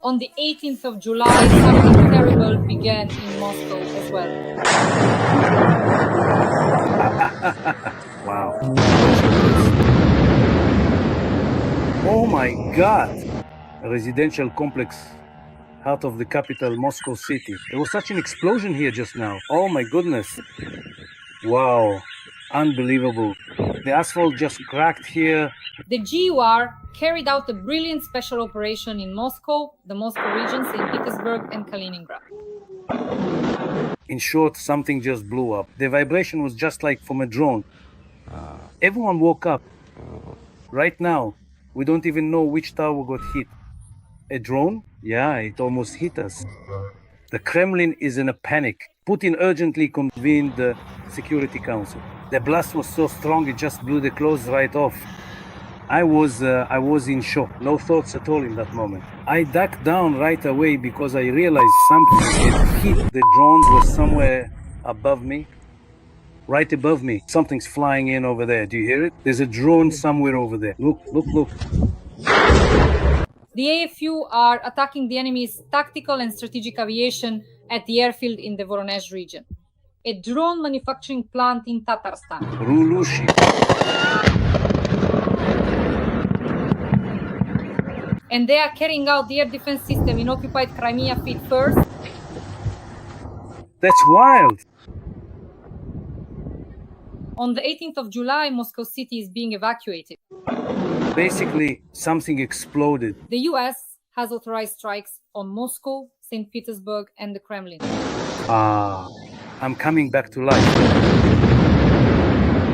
On the 18th of July, something terrible began in Moscow as well. Wow. Oh my God! A residential complex, out of the capital, Moscow city. There was such an explosion here just now. Oh my goodness. Wow. Unbelievable. The asphalt just cracked here. The GUR carried out a brilliant special operation in Moscow, the Moscow region, St. Petersburg, and Kaliningrad. In short, something just blew up. The vibration was just like from a drone. Everyone woke up. Right now, we don't even know which tower got hit. A drone? Yeah, it almost hit us. The Kremlin is in a panic. Putin urgently convened the Security Council. The blast was so strong it just blew the clothes right off. I was in shock. No thoughts at all in that moment. I ducked down right away because I realized something had hit. The drones were somewhere above me. Right above me. Something's flying in over there. Do you hear it? There's a drone somewhere over there. Look, look, look. The AFU are attacking the enemy's tactical and strategic aviation at the airfield in the Voronezh region. A drone manufacturing plant in Tatarstan. Rulushi. And they are carrying out the air defense system in occupied Crimea feet first. That's wild. On the 18th of July, Moscow city is being evacuated. Basically, something exploded. The US has authorized strikes on Moscow, St. Petersburg, and the Kremlin. I'm coming back to life.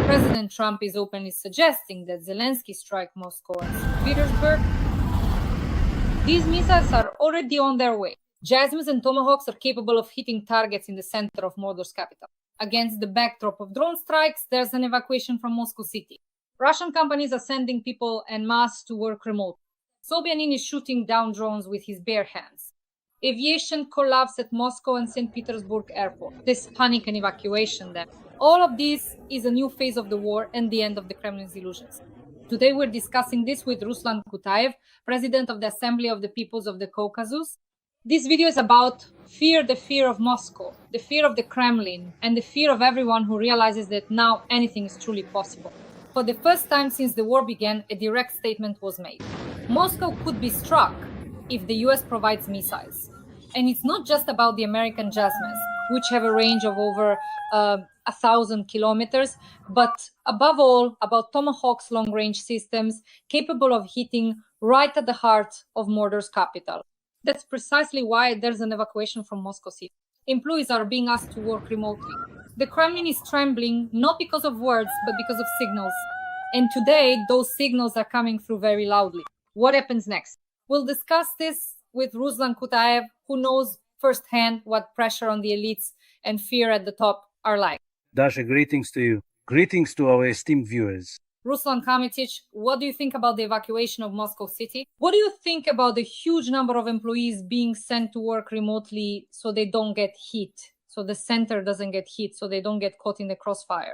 President Trump is openly suggesting that Zelensky strike Moscow and St. Petersburg. These missiles are already on their way. JASSMs and Tomahawks are capable of hitting targets in the center of Mordor's capital. Against the backdrop of drone strikes, there's an evacuation from Moscow city. Russian companies are sending people en masse to work remotely. Sobyanin is shooting down drones with his bare hands. Aviation collapsed at Moscow and St. Petersburg airport. There's panic and evacuation there. All of this is a new phase of the war and the end of the Kremlin's illusions. Today we're discussing this with Ruslan Kutaev, president of the Assembly of the Peoples of the Caucasus. This video is about the fear of Moscow, the fear of the Kremlin, and the fear of everyone who realizes that now anything is truly possible. For the first time since the war began, a direct statement was made. Moscow could be struck if the US provides missiles. And it's not just about the American JASSMs, which have a range of over 1,000 kilometers, but above all, about Tomahawk's long-range systems capable of hitting right at the heart of Mordor's capital. That's precisely why there's an evacuation from Moscow city. Employees are being asked to work remotely. The Kremlin is trembling not because of words, but because of signals. And today, those signals are coming through very loudly. What happens next? We'll discuss this with Ruslan Kutaev, who knows firsthand what pressure on the elites and fear at the top are like. Dasha, greetings to you. Greetings to our esteemed viewers. Ruslan Kamitic, what do you think about the evacuation of Moscow city? What do you think about the huge number of employees being sent to work remotely so they don't get hit, so the center doesn't get hit, so they don't get caught in the crossfire?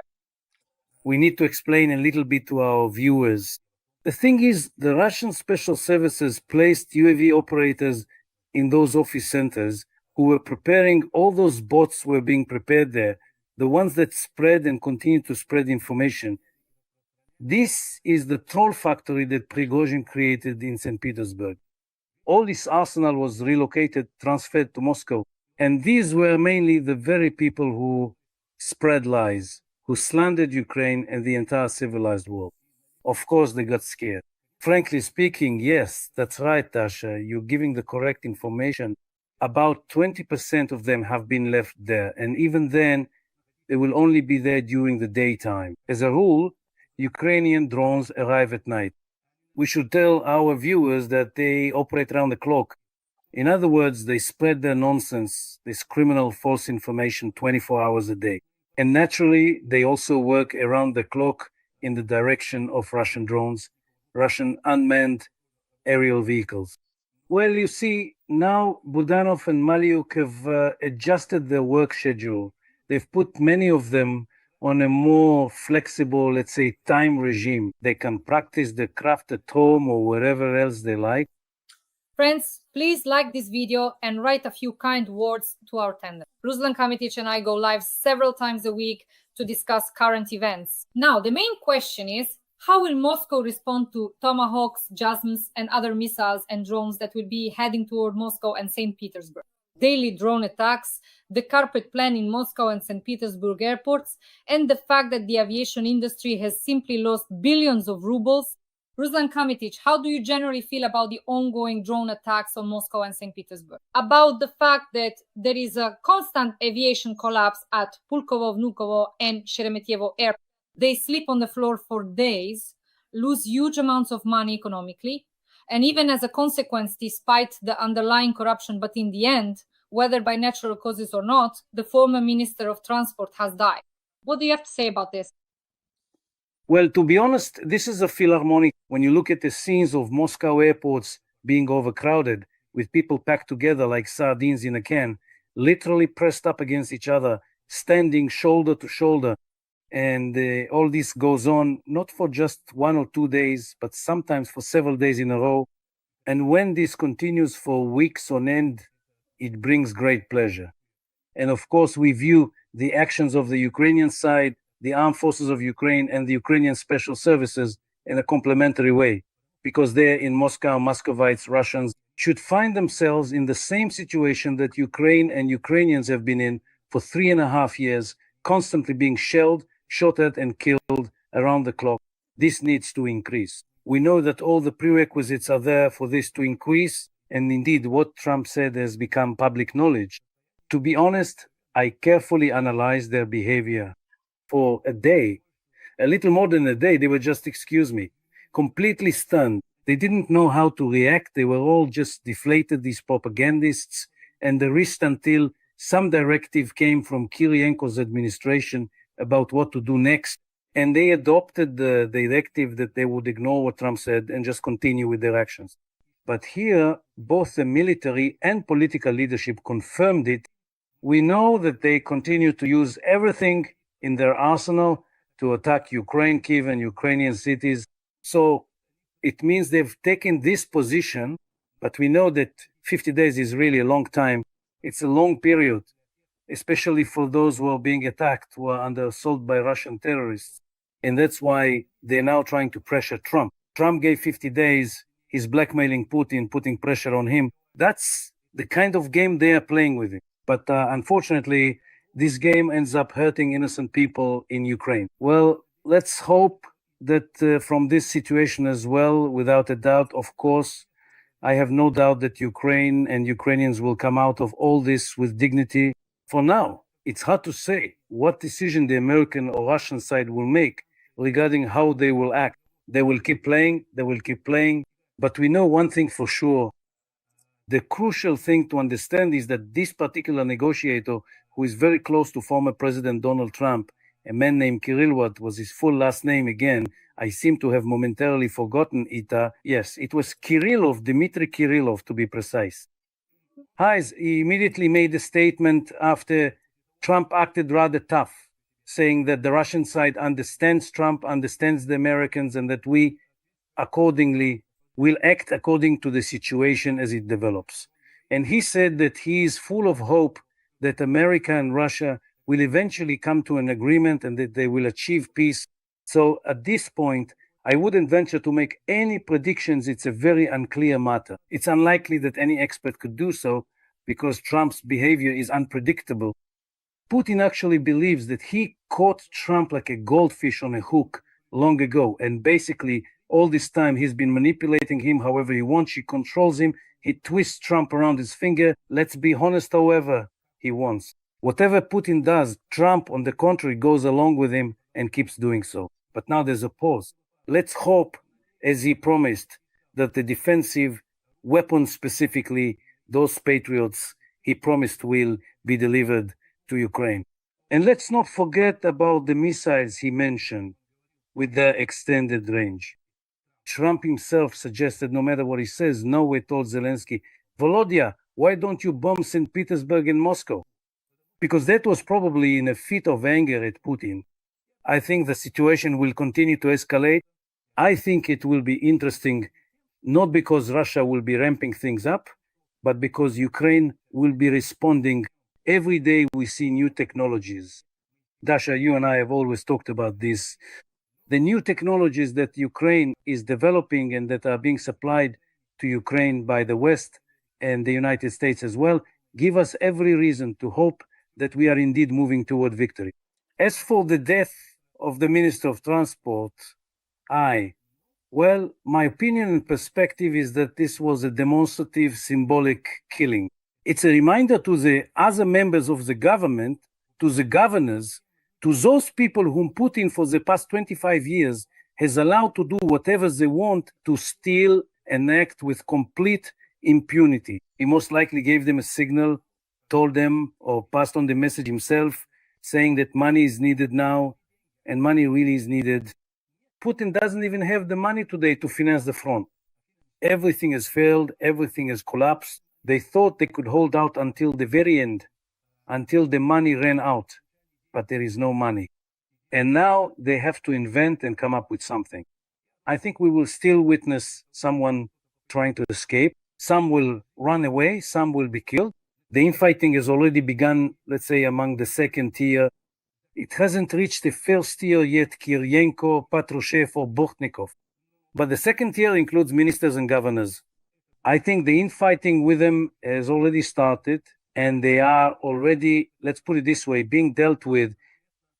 We need to explain a little bit to our viewers. The thing is, the Russian special services placed UAV operators in those office centers who were preparing, all those bots were being prepared there, the ones that spread and continue to spread information. This is the troll factory that Prigozhin created in St. Petersburg. All this arsenal was relocated, transferred to Moscow. And these were mainly the very people who spread lies, who slandered Ukraine and the entire civilized world. Of course, they got scared. Frankly speaking, yes, that's right, Dasha. You're giving the correct information. About 20% of them have been left there. And even then, they will only be there during the daytime. As a rule, Ukrainian drones arrive at night. We should tell our viewers that they operate around the clock. In other words, they spread their nonsense, this criminal false information 24 hours a day. And naturally, they also work around the clock in the direction of Russian drones, Russian unmanned aerial vehicles. Well, you see, now Budanov and Maliuk have adjusted their work schedule. They've put many of them on a more flexible, let's say, time regime. They can practice the craft at home or wherever else they like. Friends, please like this video and write a few kind words to our tender. Ruslan Kutaev and I go live several times a week to discuss current events. Now, the main question is, how will Moscow respond to Tomahawks, JASSMs, and other missiles and drones that will be heading toward Moscow and St. Petersburg? Daily drone attacks, the carpet plan in Moscow and St. Petersburg airports, and the fact that the aviation industry has simply lost billions of rubles. Ruslan Kutaev, how do you generally feel about the ongoing drone attacks on Moscow and St. Petersburg? About the fact that there is a constant aviation collapse at Pulkovo, Vnukovo, and Sheremetyevo airports. They sleep on the floor for days, lose huge amounts of money economically, and even as a consequence, despite the underlying corruption, but in the end, whether by natural causes or not, the former Minister of Transport has died. What do you have to say about this? Well, to be honest, this is a philharmonic. When you look at the scenes of Moscow airports being overcrowded, with people packed together like sardines in a can, literally pressed up against each other, standing shoulder to shoulder, and all this goes on not for just 1 or 2 days, but sometimes for several days in a row. And when this continues for weeks on end, it brings great pleasure. And of course, we view the actions of the Ukrainian side, the armed forces of Ukraine, and the Ukrainian special services in a complementary way, because there in Moscow, Muscovites, Russians should find themselves in the same situation that Ukraine and Ukrainians have been in for 3.5 years, constantly being shelled, shot at, and killed around the clock. This needs to increase. We know that all the prerequisites are there for this to increase, and indeed what Trump said has become public knowledge. To be honest, I carefully analyzed their behavior. For a day, a little more than a day, they were just, completely stunned. They didn't know how to react. They were all just deflated, these propagandists, and the risk until some directive came from Kirilenko's administration about what to do next. And they adopted the directive that they would ignore what Trump said and just continue with their actions. But here, both the military and political leadership confirmed it. We know that they continue to use everything in their arsenal to attack Ukraine, Kiev, and Ukrainian cities. So it means they've taken this position, but we know that 50 days is really a long time. It's a long period, especially for those who are being attacked, who are under assault by Russian terrorists. And that's why they're now trying to pressure Trump. Trump gave 50 days. He's blackmailing Putin, putting pressure on him. That's the kind of game they are playing with him. But unfortunately, this game ends up hurting innocent people in Ukraine. Well, let's hope that from this situation as well, without a doubt, of course, I have no doubt that Ukraine and Ukrainians will come out of all this with dignity. For now, it's hard to say what decision the American or Russian side will make regarding how they will act. They will keep playing, but we know one thing for sure. The crucial thing to understand is that this particular negotiator, who is very close to former President Donald Trump, a man named Kirilov, was his full last name again. I seem to have momentarily forgotten it. Yes, it was Kirilov, Dmitry Kirilov to be precise. He immediately made a statement after Trump acted rather tough, saying that the Russian side understands Trump, understands the Americans, and that we accordingly will act according to the situation as it develops. And he said that he is full of hope that America and Russia will eventually come to an agreement and that they will achieve peace. So at this point, I wouldn't venture to make any predictions. It's a very unclear matter. It's unlikely that any expert could do so because Trump's behavior is unpredictable. Putin actually believes that he caught Trump like a goldfish on a hook long ago. And basically, all this time, he's been manipulating him however he wants. He controls him. He twists Trump around his finger. Let's be honest, however he wants. Whatever Putin does, Trump, on the contrary, goes along with him and keeps doing so. But now there's a pause. Let's hope, as he promised, that the defensive weapons, specifically those Patriots, he promised will be delivered to Ukraine. And let's not forget about the missiles he mentioned with their extended range. Trump himself suggested, no matter what he says, Norway told Zelensky, Volodya, why don't you bomb St. Petersburg and Moscow? Because that was probably in a fit of anger at Putin. I think the situation will continue to escalate. I think it will be interesting not because Russia will be ramping things up, but because Ukraine will be responding. Every day we see new technologies. Dasha, you and I have always talked about this. The new technologies that Ukraine is developing and that are being supplied to Ukraine by the West and the United States as well, give us every reason to hope that we are indeed moving toward victory. As for the death of the Minister of Transport, well, my opinion and perspective is that this was a demonstrative, symbolic killing. It's a reminder to the other members of the government, to the governors, to those people whom Putin for the past 25 years has allowed to do whatever they want to steal and act with complete impunity. He most likely gave them a signal, told them or passed on the message himself, saying that money is needed now, and money really is needed. Putin doesn't even have the money today to finance the front. Everything has failed, everything has collapsed. They thought they could hold out until the very end, until the money ran out, but there is no money. And now they have to invent and come up with something. I think we will still witness someone trying to escape. Some will run away, some will be killed. The infighting has already begun, let's say, among the second tier. It hasn't reached the first tier yet, Kiryenko, Patrushev, or Bortnikov. But the second tier includes ministers and governors. I think the infighting with them has already started, and they are already, let's put it this way, being dealt with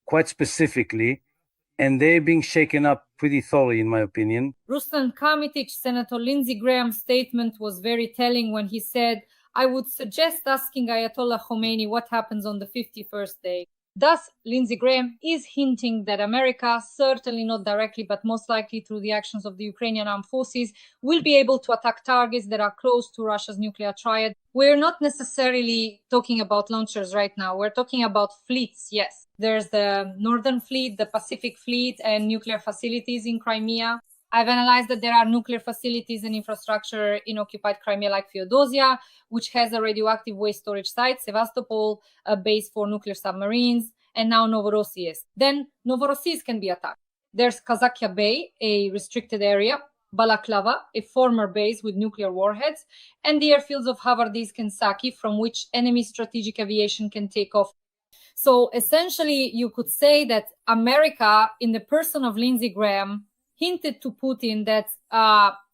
quite specifically, and they're being shaken up pretty thoroughly, in my opinion. Ruslan Kutaev, Senator Lindsey Graham's statement was very telling when he said, "I would suggest asking Ayatollah Khomeini what happens on the 51st day." Thus, Lindsey Graham is hinting that America, certainly not directly, but most likely through the actions of the Ukrainian armed forces, will be able to attack targets that are close to Russia's nuclear triad. We're not necessarily talking about launchers right now. We're talking about fleets, yes. There's the Northern Fleet, the Pacific Fleet, and nuclear facilities in Crimea. I've analyzed that there are nuclear facilities and infrastructure in occupied Crimea like Feodosia, which has a radioactive waste storage site, Sevastopol, a base for nuclear submarines, and now Novorossiysk. Then Novorossiysk can be attacked. There's Kazakhia Bay, a restricted area, Balaklava, a former base with nuclear warheads, and the airfields of Havardisk and Saki, from which enemy strategic aviation can take off. So essentially, you could say that America, in the person of Lindsey Graham, hinted to Putin that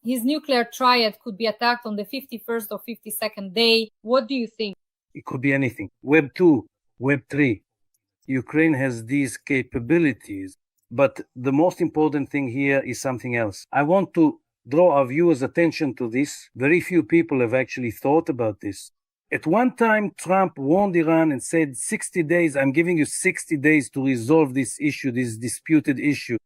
his nuclear triad could be attacked on the 51st or 52nd day. What do you think? It could be anything. Web 2, Web 3. Ukraine has these capabilities, but the most important thing here is something else. I want to draw our viewers' attention to this. Very few people have actually thought about this. At one time, Trump warned Iran and said, 60 days, I'm giving you 60 days to resolve this issue, this disputed issue.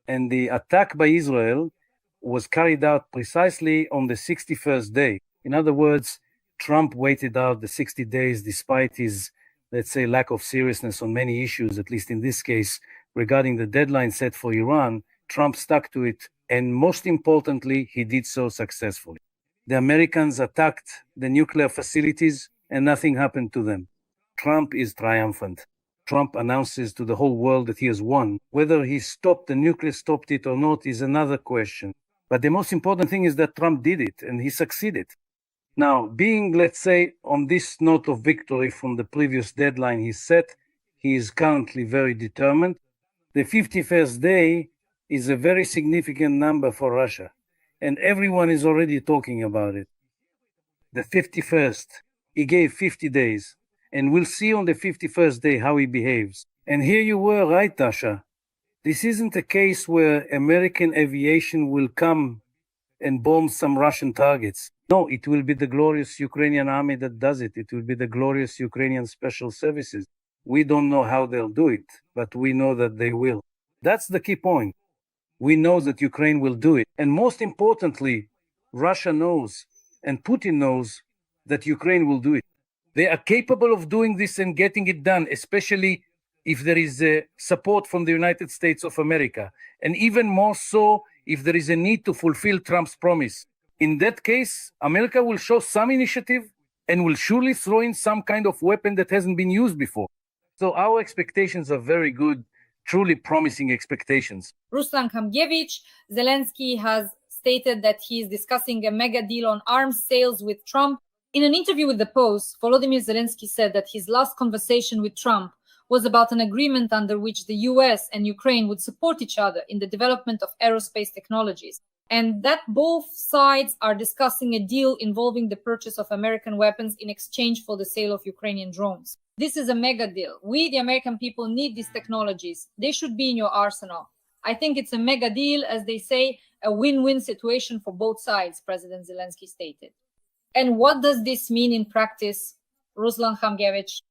And the attack by Israel was carried out precisely on the 61st day. In other words, Trump waited out the 60 days despite his, let's say, lack of seriousness on many issues, at least in this case, regarding the deadline set for Iran. Trump stuck to it, and most importantly, he did so successfully. The Americans attacked the nuclear facilities, and nothing happened to them. Trump is triumphant. Trump announces to the whole world that he has won. Whether he stopped the nuclear, stopped it or not is another question. But the most important thing is that Trump did it, and he succeeded. Now, being, let's say, on this note of victory from the previous deadline he set, he is currently very determined. The 51st day is a very significant number for Russia, and everyone is already talking about it. The 51st, he gave 50 days. And we'll see on the 51st day how he behaves. And here you were right, Dasha. This isn't a case where American aviation will come and bomb some Russian targets. No, it will be the glorious Ukrainian army that does it. It will be the glorious Ukrainian special services. We don't know how they'll do it, but we know that they will. That's the key point. We know that Ukraine will do it. And most importantly, Russia knows and Putin knows that Ukraine will do it. They are capable of doing this and getting it done, especially if there is support from the United States of America, and even more so if there is a need to fulfill Trump's promise. In that case, America will show some initiative and will surely throw in some kind of weapon that hasn't been used before. So our expectations are very good, truly promising expectations. Ruslan Kutaev, Zelensky has stated that he is discussing a mega deal on arms sales with Trump. In an interview with The Post, Volodymyr Zelensky said that his last conversation with Trump was about an agreement under which the US and Ukraine would support each other in the development of aerospace technologies, and that both sides are discussing a deal involving the purchase of American weapons in exchange for the sale of Ukrainian drones. This is a mega deal. We, the American people, need these technologies. They should be in your arsenal. I think it's a mega deal, as they say, a win-win situation for both sides, President Zelensky stated. And what does this mean in practice? Ruslan Kutaev.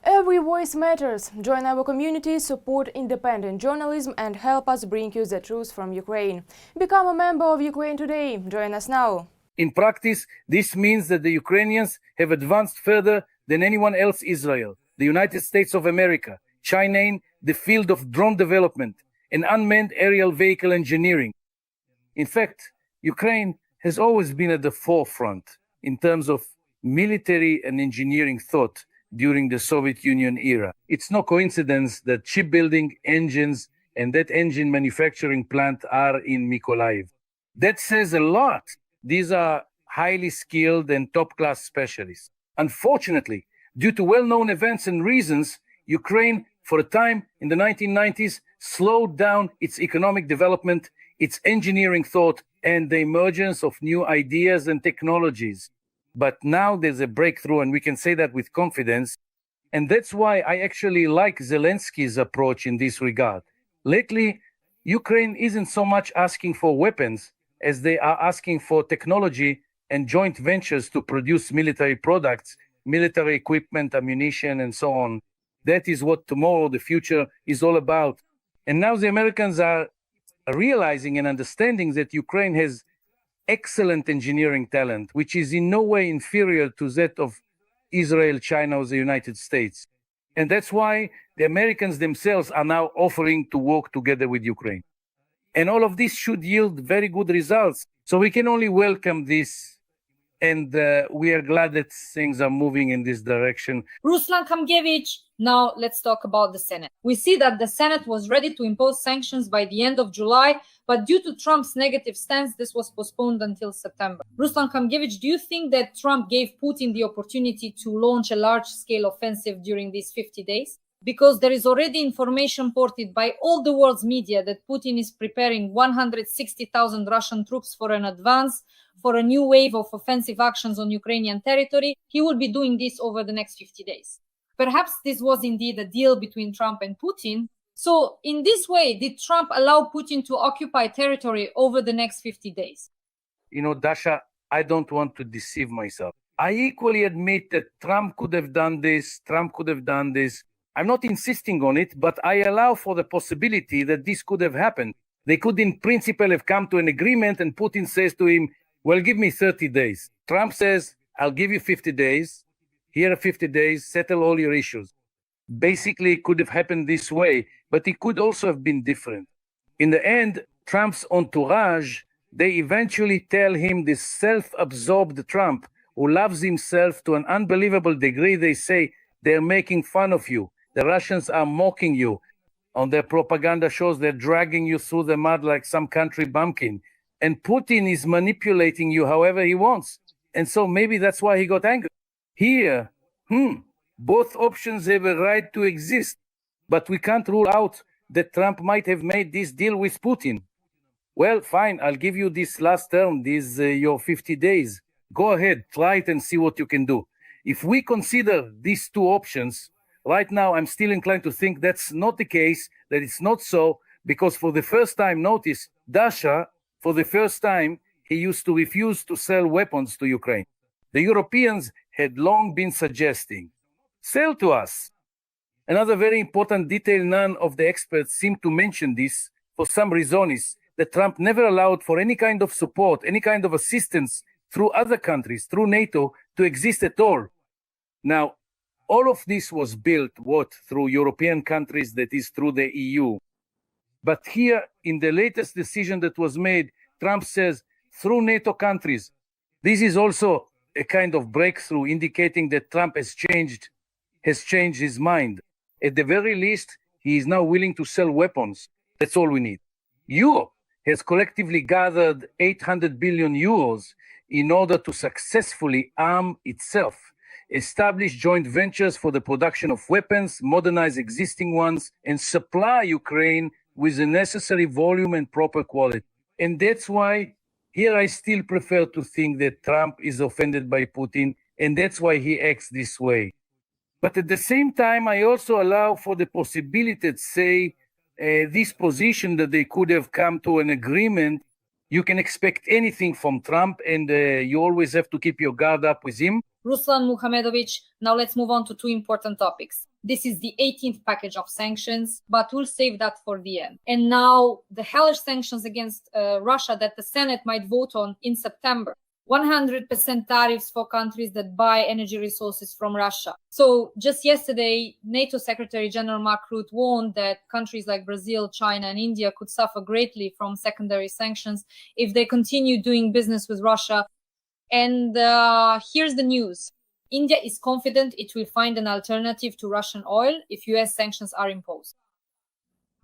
Every voice matters. Join our community, support independent journalism and help us bring you the truth from Ukraine. Become a member of Ukraine Today. Join us now. In practice, this means that the Ukrainians have advanced further than anyone else Israel, the United States of America, China in the field of drone development and unmanned aerial vehicle engineering. In fact, Ukraine has always been at the forefront in terms of military and engineering thought during the Soviet Union era. It's no coincidence that shipbuilding, engines, and that engine manufacturing plant are in Mykolaiv. That says a lot. These are highly skilled and top-class specialists. Unfortunately, due to well-known events and reasons, Ukraine, for a time in the 1990s, slowed down its economic development, its engineering thought, and the emergence of new ideas and technologies. But now there's a breakthrough, and we can say that with confidence. And that's why I actually like Zelensky's approach in this regard. Lately, Ukraine isn't so much asking for weapons as they are asking for technology and joint ventures to produce military products, military equipment, ammunition, and so on. That is what tomorrow, the future, is all about. And now the Americans are realizing and understanding that Ukraine has excellent engineering talent, which is in no way inferior to that of Israel, China, or the United States. And that's why the Americans themselves are now offering to work together with Ukraine. And all of this should yield very good results. So we can only welcome this. And we are glad that things are moving in this direction. Ruslan Kutaev. Now let's talk about the Senate. We see that the Senate was ready to impose sanctions by the end of July, but due to Trump's negative stance, this was postponed until September. Ruslan Kutaev, do you think that Trump gave Putin the opportunity to launch a large-scale offensive during these 50 days? Because there is already information ported by all the world's media that Putin is preparing 160,000 Russian troops for an advance, for a new wave of offensive actions on Ukrainian territory. He will be doing this over the next 50 days. Perhaps this was indeed a deal between Trump and Putin. So in this way, did Trump allow Putin to occupy territory over the next 50 days? You know, Dasha, I don't want to deceive myself. I equally admit that Trump could have done this, Trump could have done this. I'm not insisting on it, but I allow for the possibility that this could have happened. They could in principle have come to an agreement and Putin says to him, well, give me 30 days. Trump says, I'll give you 50 days. Here are 50 days, settle all your issues. Basically, it could have happened this way, but it could also have been different. In the end, Trump's entourage, they eventually tell him, this self-absorbed Trump, who loves himself to an unbelievable degree, they say, they're making fun of you. The Russians are mocking you. On their propaganda shows, they're dragging you through the mud like some country bumpkin. And Putin is manipulating you however he wants. And so maybe that's why he got angry. Here, both options have a right to exist. But we can't rule out that Trump might have made this deal with Putin. Well, fine, I'll give you this last term, your 50 days. Go ahead, try it and see what you can do. If we consider these two options, right now I'm still inclined to think that's not the case, that it's not so, because for the first time, notice, Dasha, for the first time, he used to refuse to sell weapons to Ukraine. The Europeans had long been suggesting, sell to us. Another very important detail, none of the experts seem to mention this for some reason, is that Trump never allowed for any kind of support, any kind of assistance through other countries, through NATO, to exist at all. Now, all of this was built, through European countries, that is, through the EU. But here, in the latest decision that was made, Trump says, through NATO countries. This is also a kind of breakthrough, indicating that Trump has changed his mind. At the very least, he is now willing to sell weapons. That's all we need. Europe has collectively gathered 800 billion euros in order to successfully arm itself, establish joint ventures for the production of weapons, modernize existing ones, and supply Ukraine with the necessary volume and proper quality. And that's why here I still prefer to think that Trump is offended by Putin, and that's why he acts this way. But at the same time, I also allow for the possibility that, say, this position that they could have come to an agreement. You can expect anything from Trump, and you always have to keep your guard up with him. Ruslan Muhamedovich, now let's move on to two important topics. This is the 18th package of sanctions, but we'll save that for the end. And now the hellish sanctions against Russia that the Senate might vote on in September. 100% tariffs for countries that buy energy resources from Russia. So just yesterday, NATO Secretary General Mark Rutte warned that countries like Brazil, China, and India could suffer greatly from secondary sanctions if they continue doing business with Russia. And here's the news. India is confident it will find an alternative to Russian oil if US sanctions are imposed.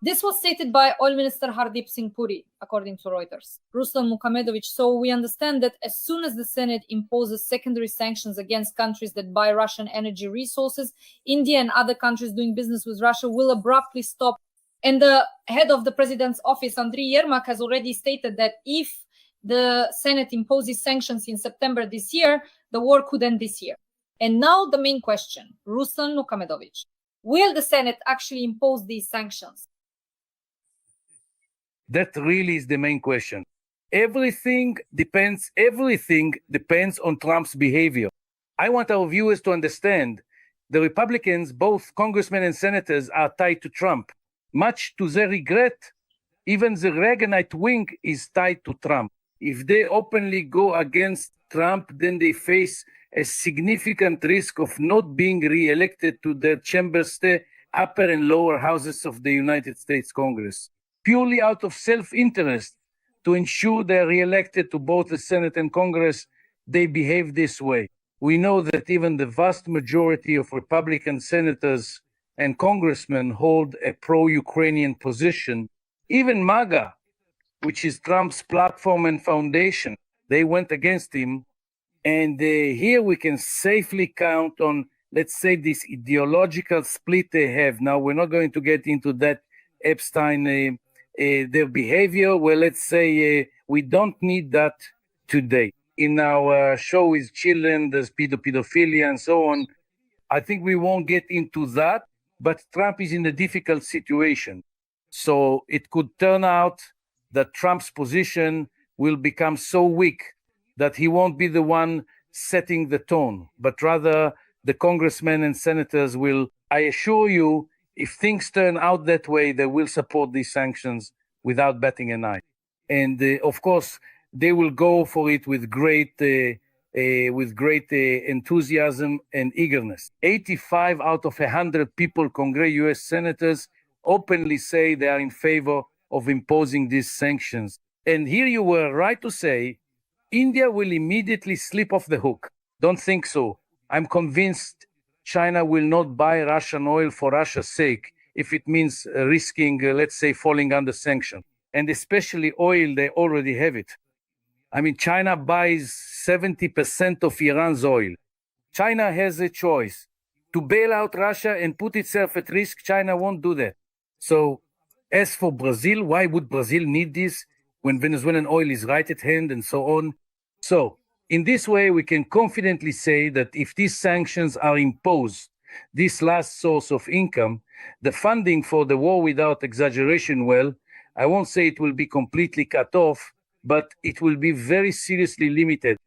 This was stated by Oil Minister Hardeep Singh Puri, according to Reuters. Ruslan Muhamedovich, so we understand that as soon as the Senate imposes secondary sanctions against countries that buy Russian energy resources, India and other countries doing business with Russia will abruptly stop. And the head of the president's office, Andriy Yermak, has already stated that if the Senate imposes sanctions in September this year, the war could end this year. And now the main question, Ruslan Muhamedovich, will the Senate actually impose these sanctions? That really is the main question. Everything depends on Trump's behavior. I want our viewers to understand the Republicans, both congressmen and senators, are tied to Trump. Much to their regret, even the Reaganite wing is tied to Trump. If they openly go against Trump, then they face a significant risk of not being re-elected to the chambers, the upper and lower houses of the United States Congress. Purely out of self-interest, to ensure they're re-elected to both the Senate and Congress, they behave this way. We know that even the vast majority of Republican senators and congressmen hold a pro-Ukrainian position. Even MAGA, which is Trump's platform and foundation, they went against him. And here we can safely count on, let's say, this ideological split they have. Now, we're not going to get into that Epstein their behavior. Well, let's say we don't need that today. In our show with children, there's pedophilia and so on. I think we won't get into that, but Trump is in a difficult situation. So it could turn out that Trump's position will become so weak that he won't be the one setting the tone, but rather the congressmen and senators will. I assure you, if things turn out that way, they will support these sanctions without batting an eye. And of course, they will go for it with great enthusiasm and eagerness. 85 out of 100 people, Congress US senators, openly say they are in favor of imposing these sanctions. And here you were right to say, India will immediately slip off the hook. Don't think so. I'm convinced China will not buy Russian oil for Russia's sake if it means risking, let's say, falling under sanction. And especially oil, they already have it. I mean, China buys 70% of Iran's oil. China has a choice. To bail out Russia and put itself at risk, China won't do that. So as for Brazil, why would Brazil need this when Venezuelan oil is right at hand and so on? So in this way, we can confidently say that if these sanctions are imposed, this last source of income, the funding for the war, without exaggeration, well, I won't say it will be completely cut off, but it will be very seriously limited.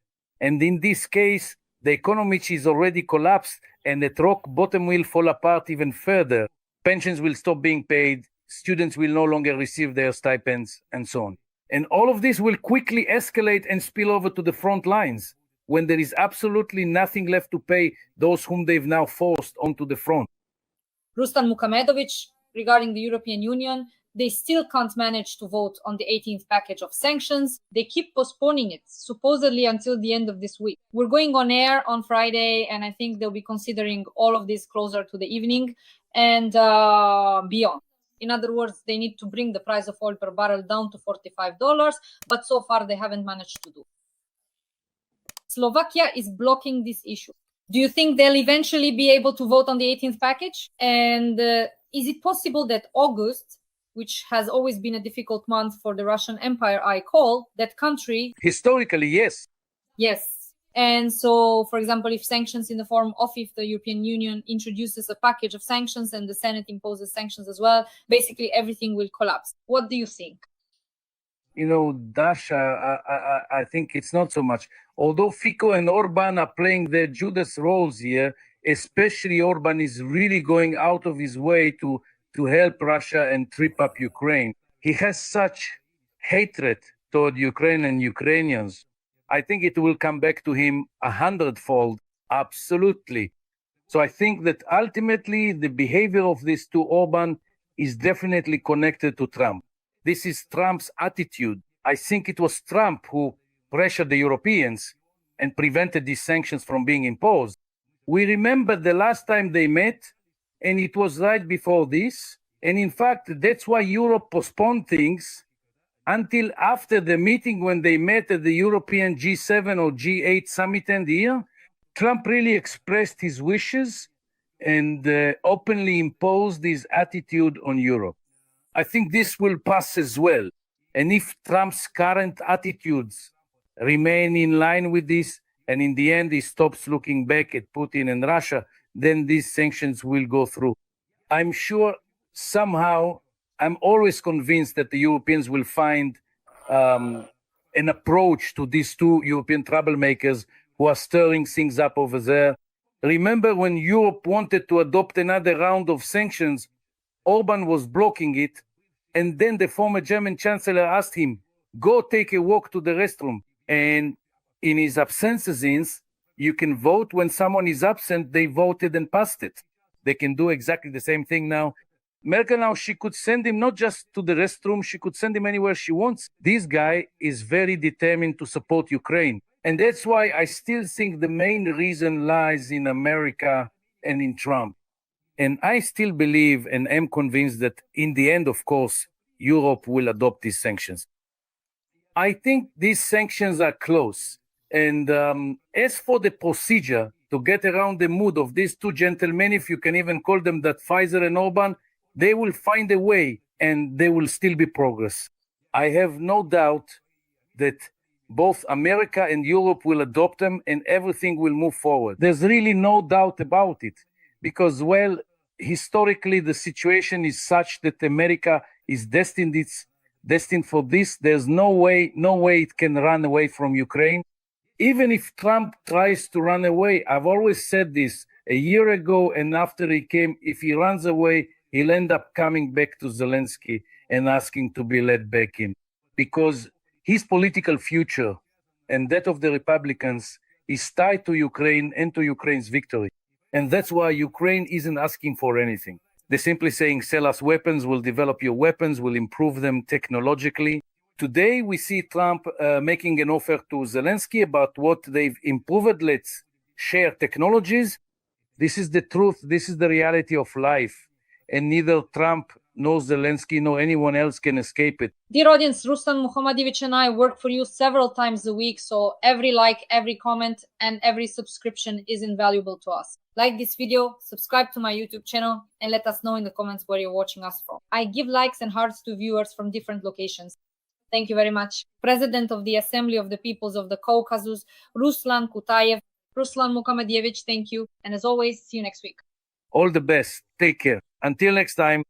And in this case, the economy is already collapsed and at rock bottom will fall apart even further. Pensions will stop being paid, students will no longer receive their stipends, and so on. And all of this will quickly escalate and spill over to the front lines when there is absolutely nothing left to pay those whom they've now forced onto the front. Ruslan Muhamedovich, regarding the European Union, they still can't manage to vote on the 18th package of sanctions. They keep postponing it, supposedly until the end of this week. We're going on air on Friday, and I think they'll be considering all of this closer to the evening and beyond. In other words, they need to bring the price of oil per barrel down to $45, but so far they haven't managed to do. Slovakia is blocking this issue. Do you think they'll eventually be able to vote on the 18th package? And is it possible that August, which has always been a difficult month for the Russian Empire, I call that country? Historically, yes. Yes. And so, for example, if sanctions in the form of, if the European Union introduces a package of sanctions and the Senate imposes sanctions as well, basically everything will collapse. What do you think? You know, Dasha, I think it's not so much. Although Fico and Orban are playing their Judas roles here, especially Orban is really going out of his way to help Russia and trip up Ukraine. He has such hatred toward Ukraine and Ukrainians. I think it will come back to him 100-fold, absolutely. So I think that ultimately the behavior of these two Orban is definitely connected to Trump. This is Trump's attitude. I think it was Trump who pressured the Europeans and prevented these sanctions from being imposed. We remember the last time they met, and it was right before this. And in fact, that's why Europe postponed things until after the meeting when they met at the European G7 or G8 summit end here. Trump really expressed his wishes and openly imposed his attitude on Europe. I think this will pass as well. And if Trump's current attitudes remain in line with this, and in the end he stops looking back at Putin and Russia, then these sanctions will go through. I'm sure somehow, I'm always convinced that the Europeans will find an approach to these two European troublemakers who are stirring things up over there. Remember when Europe wanted to adopt another round of sanctions, Orban was blocking it, and then the former German chancellor asked him, go take a walk to the restroom. And in his absences, you can vote when someone is absent, they voted and passed it. They can do exactly the same thing now. Merkel now, she could send him not just to the restroom, she could send him anywhere she wants. This guy is very determined to support Ukraine. And that's why I still think the main reason lies in America and in Trump. And I still believe and am convinced that in the end, of course, Europe will adopt these sanctions. I think these sanctions are close. And as for the procedure to get around the mood of these two gentlemen, if you can even call them that, Pfizer and Orban, they will find a way and there will still be progress. I have no doubt that both America and Europe will adopt them and everything will move forward. There's really no doubt about it because, well, historically the situation is such that America is destined for this. There's no way it can run away from Ukraine. Even if Trump tries to run away, I've always said this a year ago and after he came, if he runs away, he'll end up coming back to Zelensky and asking to be let back in. Because his political future and that of the Republicans is tied to Ukraine and to Ukraine's victory. And that's why Ukraine isn't asking for anything. They're simply saying, sell us weapons, we'll develop your weapons, we'll improve them technologically. Today, we see Trump making an offer to Zelensky about what they've improved. Let's share technologies. This is the truth. This is the reality of life. And neither Trump nor Zelensky nor anyone else can escape it. Dear audience, Ruslan Muhammadievich and I work for you several times a week, so every like, every comment, and every subscription is invaluable to us. Like this video, subscribe to my YouTube channel, and let us know in the comments where you're watching us from. I give likes and hearts to viewers from different locations. Thank you very much. President of the Assembly of the Peoples of the Caucasus, Ruslan Kutaev. Ruslan Muhammadievich, thank you. And as always, see you next week. All the best. Take care. Until next time.